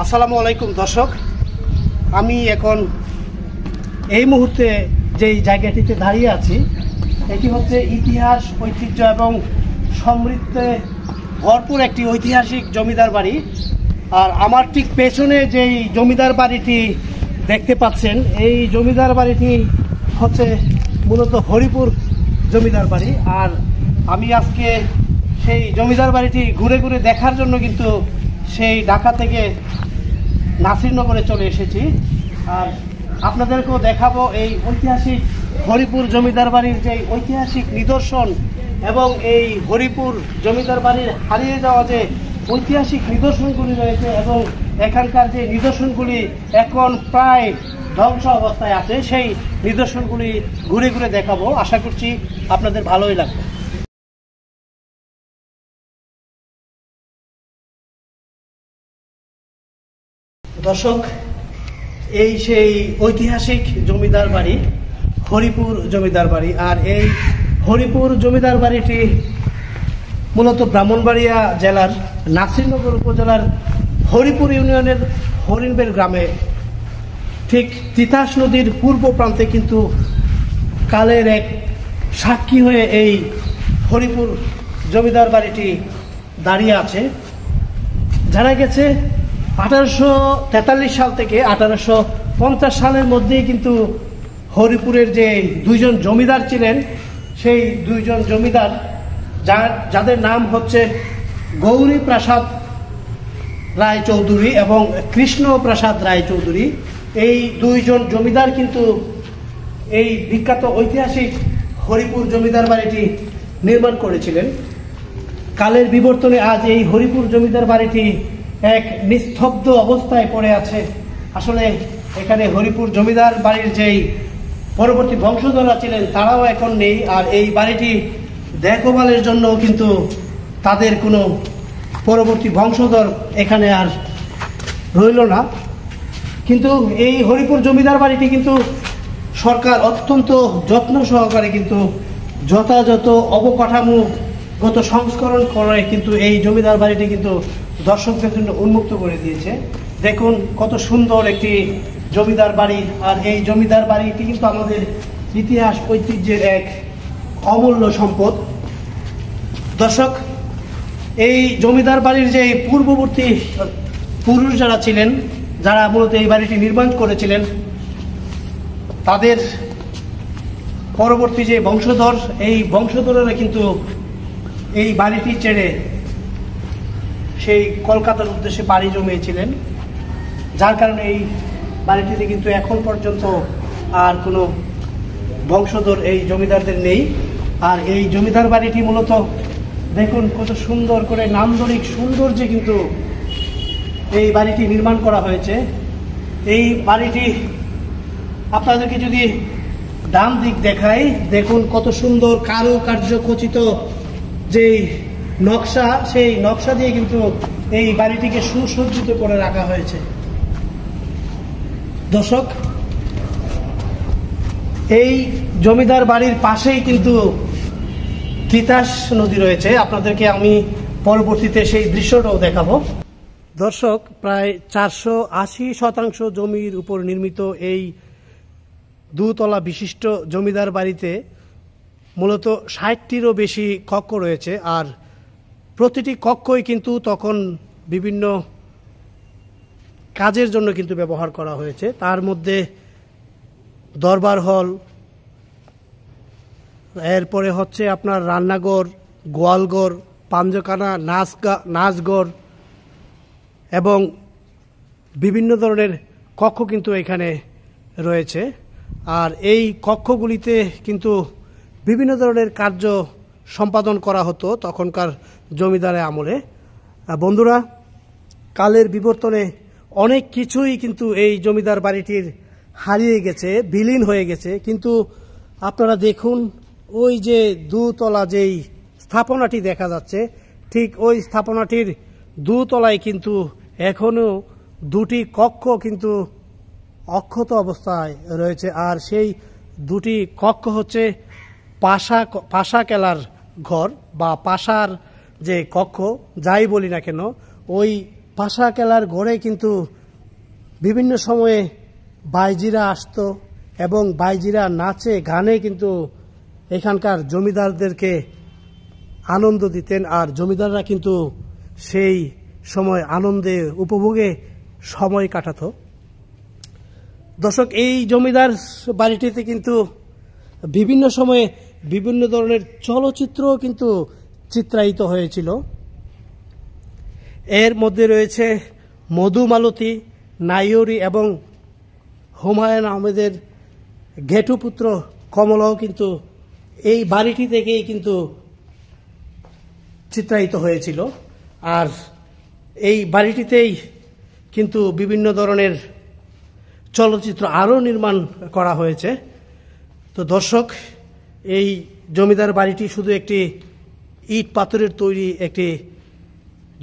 আসসালামু আলাইকুম দর্শক, আমি এখন এই মুহূর্তে যেই জায়গাটিতে দাঁড়িয়ে আছি এটি হচ্ছে ইতিহাস, ঐতিহ্য এবং সমৃদ্ধে ভরপুর একটি ঐতিহাসিক জমিদার বাড়ি। আর আমার ঠিক পেছনে যেই জমিদার বাড়িটি দেখতে পাচ্ছেন, এই জমিদার বাড়িটি হচ্ছে মূলত হরিপুর জমিদার বাড়ি। আর আমি আজকে সেই জমিদার বাড়িটি ঘুরে ঘুরে দেখার জন্য কিন্তু সেই ঢাকা থেকে নাসিরনগরে চলে এসেছি। আর আপনাদেরকেও দেখাবো এই ঐতিহাসিক হরিপুর জমিদার বাড়ির যে ঐতিহাসিক নিদর্শন এবং এই হরিপুর জমিদার বাড়ির হারিয়ে যাওয়া যে ঐতিহাসিক নিদর্শনগুলি রয়েছে এবং এখানকার যে নিদর্শনগুলি এখন প্রায় ধ্বংস অবস্থায় আছে, সেই নিদর্শনগুলি ঘুরে ঘুরে দেখাবো। আশা করছি আপনাদের ভালোই লাগবে। দর্শক, এই সেই ঐতিহাসিক জমিদার বাড়ি, হরিপুর জমিদার বাড়ি। আর এই হরিপুর জমিদার বাড়িটি মূলত ব্রাহ্মণবাড়িয়া জেলার নাসিরনগর উপজেলার হরিপুর ইউনিয়নের হরিণবেল গ্রামে, ঠিক তিতাস নদীর পূর্ব প্রান্তে কিন্তু কালের এক সাক্ষী হয়ে এই হরিপুর জমিদার বাড়িটি দাঁড়িয়ে আছে। জানা গেছে 1843 সাল থেকে 1850 সালের মধ্যেই কিন্তু হরিপুরের যে দুইজন জমিদার ছিলেন, সেই দুইজন জমিদার যাদের নাম হচ্ছে গৌরী প্রসাদ রায় চৌধুরী এবং কৃষ্ণ প্রসাদ রায় চৌধুরী, এই দুইজন জমিদার কিন্তু এই বিখ্যাত ঐতিহাসিক হরিপুর জমিদার বাড়িটি নির্মাণ করেছিলেন। কালের বিবর্তনে আজ এই হরিপুর জমিদার বাড়িটি এক নিস্তব্ধ অবস্থায় পড়ে আছে। আসলে এখানে হরিপুর জমিদার বাড়ির যেই পরবর্তী বংশধররা ছিলেন তারাও এখন নেই। আর এই বাড়িটি দেখভালের জন্য কিন্তু তাদের কোনো পরবর্তী বংশধর এখানে আর রইল না। কিন্তু এই হরিপুর জমিদার বাড়িটি কিন্তু সরকার অত্যন্ত যত্ন সহকারে কিন্তু যথাযথ অবকাঠামোগত সংস্করণ করে কিন্তু এই জমিদার বাড়িটি কিন্তু দর্শকদের জন্য উন্মুক্ত করে দিয়েছে। দেখুন কত সুন্দর একটি জমিদার বাড়ি। আর এই জমিদার বাড়িটি কিন্তু আমাদের ইতিহাস ঐতিহ্যের এক অমূল্য সম্পদ। দর্শক, এই জমিদার বাড়ির যে পূর্ববর্তী পুরুষ যারা ছিলেন, যারা মূলত এই বাড়িটি নির্মাণ করেছিলেন, তাদের পরবর্তী যে বংশধর, এই বংশধরেরা কিন্তু এই বাড়িটি ছেড়ে সেই কলকাতার উদ্দেশ্যে পাড়ি জমিয়েছিলেন, যার কারণে এই বাড়িটিতে কিন্তু এখন পর্যন্ত আর কোনো বংশধর এই জমিদারদের নেই। আর এই জমিদার বাড়িটি মূলত দেখুন কত সুন্দর করে নান্দনিক সৌন্দর্যে কিন্তু এই বাড়িটি নির্মাণ করা হয়েছে। এই বাড়িটি আপনাদেরকে যদি ডান দিক দেখাই, দেখুন কত সুন্দর কারুকার্য খচিত যেই নকশা, সেই নকশা দিয়ে কিন্তু এই বাড়িটিকে সুসজ্জিত করে রাখা হয়েছে। দর্শক, এই জমিদার বাড়ির পাশেই কিন্তু তিতাস নদী রয়েছে। আপনাদেরকে আমি পরবর্তীতে সেই দৃশ্যটাও দেখাবো। দর্শক, প্রায় 480% জমির উপর নির্মিত এই দুতলা বিশিষ্ট জমিদার বাড়িতে মূলত 60টিরও বেশি কক্ষ রয়েছে। আর প্রতিটি কক্ষই কিন্তু তখন বিভিন্ন কাজের জন্য কিন্তু ব্যবহার করা হয়েছে। তার মধ্যে দরবার হল, এরপরে হচ্ছে আপনার রান্নাঘর, গোয়ালঘর, পাঞ্জখানা, নাচঘর এবং বিভিন্ন ধরনের কক্ষ কিন্তু এখানে রয়েছে। আর এই কক্ষগুলিতে কিন্তু বিভিন্ন ধরনের কার্য সম্পাদন করা হতো তখনকার জমিদারের আমলে। বন্ধুরা, কালের বিবর্তনে অনেক কিছুই কিন্তু এই জমিদার বাড়িটির হারিয়ে গেছে, বিলীন হয়ে গেছে। কিন্তু আপনারা দেখুন, ওই যে দুতলা যেই স্থাপনাটি দেখা যাচ্ছে, ঠিক ওই স্থাপনাটির দুতলায় কিন্তু এখনও দুটি কক্ষ কিন্তু অক্ষত অবস্থায় রয়েছে। আর সেই দুটি কক্ষ হচ্ছে পাশা কেলার ঘর বা পাশার যে কক্ষ, যাই বলি না কেন, ওই পাশা কেলার গড়ে কিন্তু বিভিন্ন সময়ে বাইজিরা আসতো এবং বাইজিরা নাচে গানে কিন্তু এখানকার জমিদারদেরকে আনন্দ দিতেন, আর জমিদাররা কিন্তু সেই সময় আনন্দে উপভোগে সময় কাটাতো। দর্শক, এই জমিদার বাড়িটিতে কিন্তু বিভিন্ন সময়ে বিভিন্ন ধরনের চলচ্চিত্রও কিন্তু চিত্রায়িত হয়েছিল। এর মধ্যে রয়েছে মধুমালতী, নাইয়রি এবং হুমায়ুন আহমেদের ঘেটুপুত্র কমলাও কিন্তু এই বাড়িটি থেকেই কিন্তু চিত্রায়িত হয়েছিল। আর এই বাড়িটিতেই কিন্তু বিভিন্ন ধরনের চলচ্চিত্র আরও নির্মাণ করা হয়েছে। তো দর্শক, এই জমিদার বাড়িটি শুধু একটি ইট পাথরের তৈরি একটি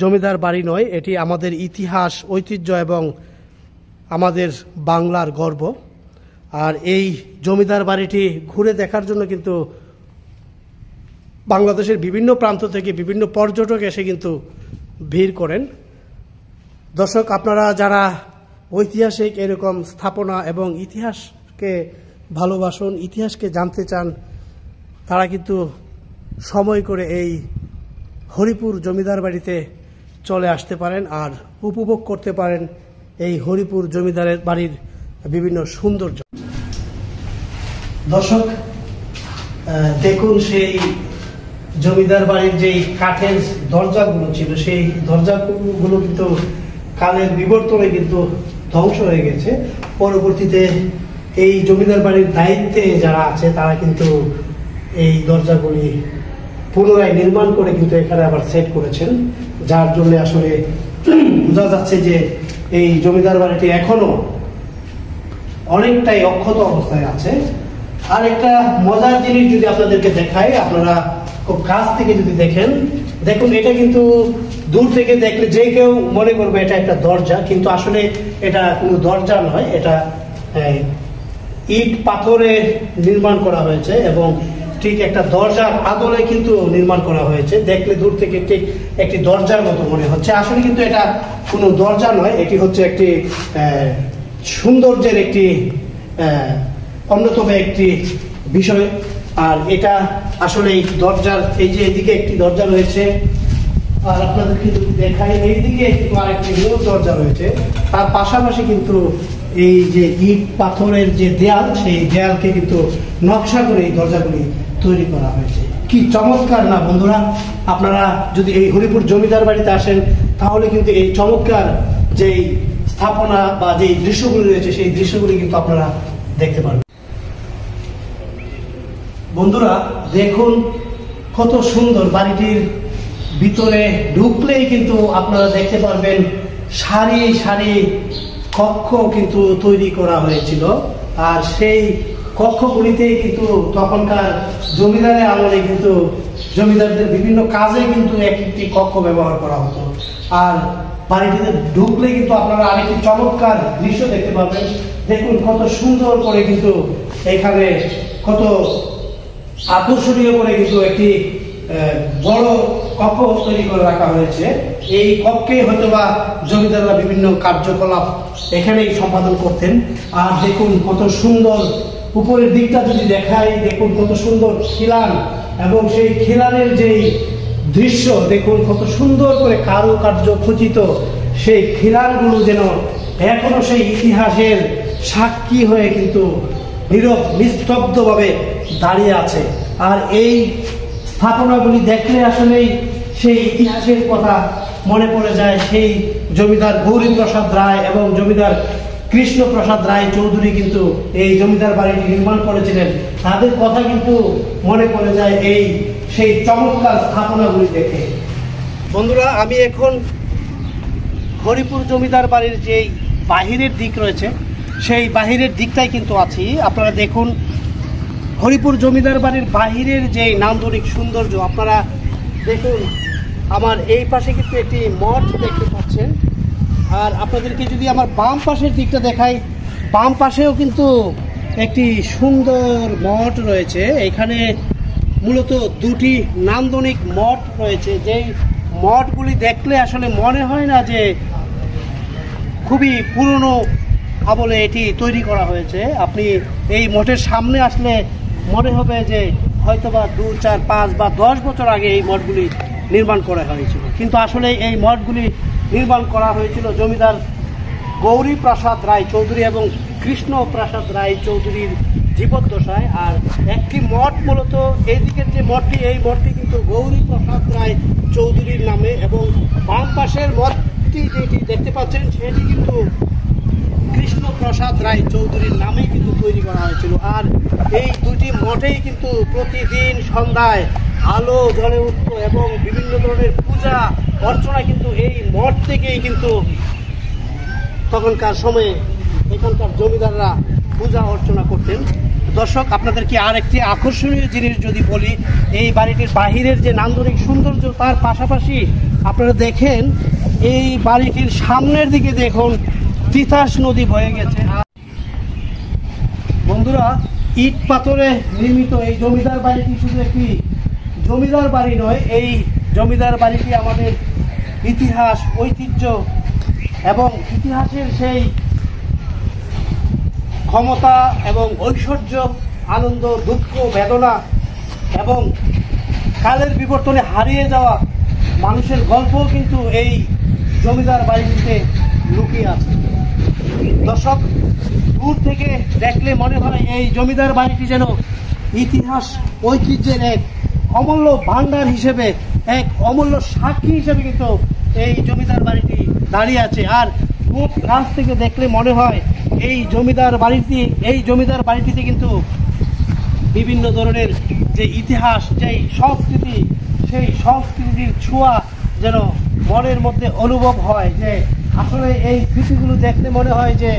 জমিদার বাড়ি নয়, এটি আমাদের ইতিহাস, ঐতিহ্য এবং আমাদের বাংলার গর্ব। আর এই জমিদার বাড়িটি ঘুরে দেখার জন্য কিন্তু বাংলাদেশের বিভিন্ন প্রান্ত থেকে বিভিন্ন পর্যটক এসে কিন্তু ভিড় করেন। দর্শক, আপনারা যারা ঐতিহাসিক এরকম স্থাপনা এবং ইতিহাসকে ভালোবাসুন, ইতিহাসকে জানতে চান, তারা কিন্তু সময় করে এই হরিপুর জমিদার বাড়িতে চলে আসতে পারেন আর উপভোগ করতে পারেন এই হরিপুর জমিদারের বাড়ির বিভিন্ন সৌন্দর্য। দর্শক, দেখুন সেই জমিদার বাড়ির যেই কাঠের দরজাগুলো ছিল, সেই দরজাগুলো কিন্তু কালের বিবর্তনে কিন্তু ধ্বংস হয়ে গেছে। পরবর্তীতে এই জমিদার বাড়ির দায়িত্বে যারা আছে তারা কিন্তু এই দরজাগুলি পুনরায় নির্মাণ করে কিন্তু এখানে আবার সেট করেছেন, যার জন্য আসলে বোঝা যাচ্ছে যে এই জমিদার বাড়িটি এখনো অনেকটাই অক্ষত অবস্থায় আছে। আর একটা মজার জিনিস যদি আপনাদেরকে দেখাই, আপনারা খুব কাছ থেকে যদি দেখুন, এটা কিন্তু দূর থেকে দেখলে যে কেউ মনে করবে এটা একটা দরজা, কিন্তু আসলে এটা কোনো দরজা নয়, এটা ইট পাথরে নির্মাণ করা হয়েছে এবং ঠিক একটা দরজার আদলে কিন্তু নির্মাণ করা হয়েছে। দেখলে দূর থেকে ঠিক একটি দরজার মতো মনে হচ্ছে, আসলে কিন্তু এটা কোনো দরজা নয়, এটি হচ্ছে একটি সৌন্দর্যের একটি অন্যতম একটি বিষয়। আর এটা আসলে এই দরজার, এই যে এদিকে একটি দরজা রয়েছে, আর আপনাদেরকে যদি দেখাই এইদিকে আরেকটি মূল দরজা রয়েছে, তার পাশাপাশি কিন্তু এই যে ইট পাথরের যে দেয়াল, সেই দেয়ালকে কিন্তু নকশা করে এই দরজাগুলি তৈরি করা হয়েছে। কি চমৎকার না বন্ধুরা! আপনারা যদি এই হরিপুর জমিদার বাড়িতে আসেন তাহলে কিন্তু এই চমৎকার যেই স্থাপনা বা যেই দৃশ্যগুলি রয়েছে সেই দৃশ্যগুলি কিন্তু আপনারা দেখতে পারবেন। বন্ধুরা দেখুন কত সুন্দর, বাড়িটির ভিতরে ঢুকলেই কিন্তু আপনারা দেখতে পারবেন সারি সারি কক্ষ কিন্তু তৈরি করা হয়েছিল। আর সেই কক্ষগুলিতে কিন্তু তখনকার জমিদারের আমলে কিন্তু জমিদারদের বিভিন্ন কাজে কিন্তু এক একটি কক্ষ ব্যবহার করা হতো। আর বাড়িটিতে ঢুকলে কিন্তু আপনারা আরেকটি চমৎকার দৃশ্য দেখতে পাবেন। দেখুন কত সুন্দর করে কিন্তু এখানে কত আকর্ষণীয় করে কিন্তু একটি বড় কক্ষ তৈরি করে রাখা হয়েছে। এই কক্ষে হয়তোবা জমিদাররা বিভিন্ন কার্যকলাপ এখানেই সম্পাদন করতেন। আর দেখুন কত সুন্দর উপরের দিকটা যদি দেখাই, দেখুন কত সুন্দর খিলান এবং সেই খিলানের যেই দৃশ্য দেখুন কত সুন্দর করে কারুকার্য খচিত সেই খিলানগুলো যেন এখনো সেই ইতিহাসের সাক্ষী হয়ে কিন্তু নীরব নিস্তব্ধভাবে দাঁড়িয়ে আছে। আর এই স্থাপনাগুলি দেখলে আসলেই সেই ইতিহাসের কথা মনে পড়ে যায়। সেই জমিদার গৌরীপ্রসাদ রায় এবং জমিদার কৃষ্ণপ্রসাদ রায় চৌধুরী কিন্তু এই জমিদার বাড়িটি নির্মাণ করেছিলেন, তাদের কথা কিন্তু মনে পড়ে যায় এই সেই চমৎকার স্থাপনাগুলি দেখে। বন্ধুরা, আমি এখন হরিপুর জমিদার বাড়ির যেই বাহিরের দিক রয়েছে সেই বাহিরের দিকটাই কিন্তু আছি। আপনারা দেখুন হরিপুর জমিদার বাড়ির বাহিরের যে নান্দনিক সৌন্দর্য, আপনারা দেখুন আমার এই পাশে কিন্তু একটি মঠ দেখতে পাচ্ছেন। আর আপনাদেরকে যদি আমার বাম পাশের দিকটা দেখাই, বাম পাশেও কিন্তু একটি সুন্দর মঠ রয়েছে। এখানে মূলত দুটি নান্দনিক মঠ রয়েছে, যেই মঠগুলি দেখলে আসলে মনে হয় না যে খুবই পুরনো আমলে এটি তৈরি করা হয়েছে। আপনি এই মঠের সামনে আসলে মনে হবে যে হয়তোবা 2, 4, 5 বা 10 বছর আগে এই মঠগুলি নির্মাণ করা হয়েছিল, কিন্তু আসলে এই মঠগুলি নির্মাণ করা হয়েছিল জমিদার গৌরী প্রসাদ রায় চৌধুরী এবং কৃষ্ণ প্রসাদ রায় চৌধুরীর জীবদ্দশায়। আর একটি মঠ মূলত এইদিকের যে মঠটি, এই মঠটি কিন্তু গৌরী প্রসাদ রায় চৌধুরীর নামে, এবং বাম পাশের মঠটি যেটি দেখতে পাচ্ছেন সেটি কিন্তু কৃষ্ণ প্রসাদ রায় চৌধুরীর নামে কিন্তু তৈরি করা হয়েছিল। আর এই দুটি মঠেই কিন্তু প্রতিদিন সন্ধ্যায় আলো জ্বলে উঠত এবং বিভিন্ন ধরনের পূজা অর্চনা কিন্তু এই মঠ থেকেই কিন্তু তখনকার সময়ে এখানকার জমিদাররা পূজা অর্চনা করতেন। দর্শক, আপনাদেরকে আর একটি আকর্ষণীয় জিনিস যদি বলি, এই বাড়িটির বাহিরের যে নান্দনিক সৌন্দর্য, তার পাশাপাশি আপনারা দেখেন এই বাড়িটির সামনের দিকে দেখুন তিতাস নদী বয়ে গেছে। বন্ধুরা, ইট পাথরে নির্মিত এই জমিদার বাড়িটি শুধু একটি জমিদার বাড়ি নয়, এই জমিদার বাড়িটি আমাদের ইতিহাস, ঐতিহ্য এবং ইতিহাসের সেই ক্ষমতা এবং ঐশ্বর্য, আনন্দ, দুঃখ, বেদনা এবং কালের বিবর্তনে হারিয়ে যাওয়া মানুষের গল্প কিন্তু এই জমিদার বাড়িটিতে লুকিয়ে আছে। দর্শক, দূর থেকে দেখলে মনে হয় এই জমিদার বাড়িটি যেন ইতিহাস, ঐতিহ্যের এক অমূল্য ভাণ্ডার হিসেবে, এক অমূল্য সাক্ষী হিসেবে কিন্তু এই জমিদার বাড়িটি দাঁড়িয়ে আছে। আর খুব কাছ থেকে দেখলে মনে হয় এই জমিদার বাড়িটিতে কিন্তু বিভিন্ন ধরনের যে ইতিহাস, যেই সংস্কৃতি, সেই সংস্কৃতির ছোঁয়া যেন মনের মধ্যে অনুভব হয়, যে আসলে এই স্মৃতিগুলো দেখলে মনে হয় যে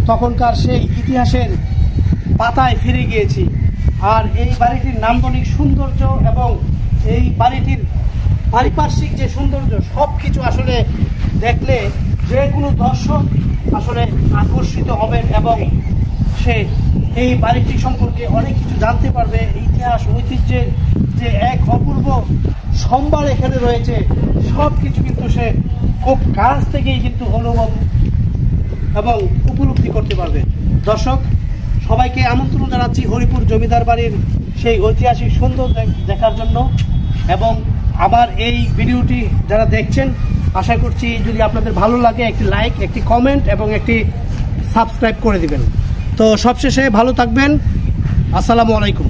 তখনকার সেই ইতিহাসের পাতায় ফিরে গিয়েছি। আর এই বাড়িটির নান্দনিক সৌন্দর্য এবং এই বাড়িটির পারিপার্শ্বিক যে সৌন্দর্য, সব কিছু আসলে দেখলে যে কোনো দর্শক আসলে আকর্ষিত হবেন এবং সে এই বাড়িটি সম্পর্কে অনেক কিছু জানতে পারবে। ইতিহাস, ঐতিহ্যের যে এক অপূর্ব সম্ভার এখানে রয়েছে, সব কিছু কিন্তু সে খুব কাছ থেকেই কিন্তু অনুভব এবং উপলব্ধি করতে পারবে। দর্শক, সবাইকে আমন্ত্রণ জানাচ্ছি হরিপুর জমিদার বাড়ির সেই ঐতিহাসিক সুন্দর দেখার জন্য। এবং আমার এই ভিডিওটি যারা দেখছেন, আশা করছি যদি আপনাদের ভালো লাগে একটি লাইক, একটি কমেন্ট এবং একটি সাবস্ক্রাইব করে দিবেন। তো সবশেষে ভালো থাকবেন। আসসালামু আলাইকুম।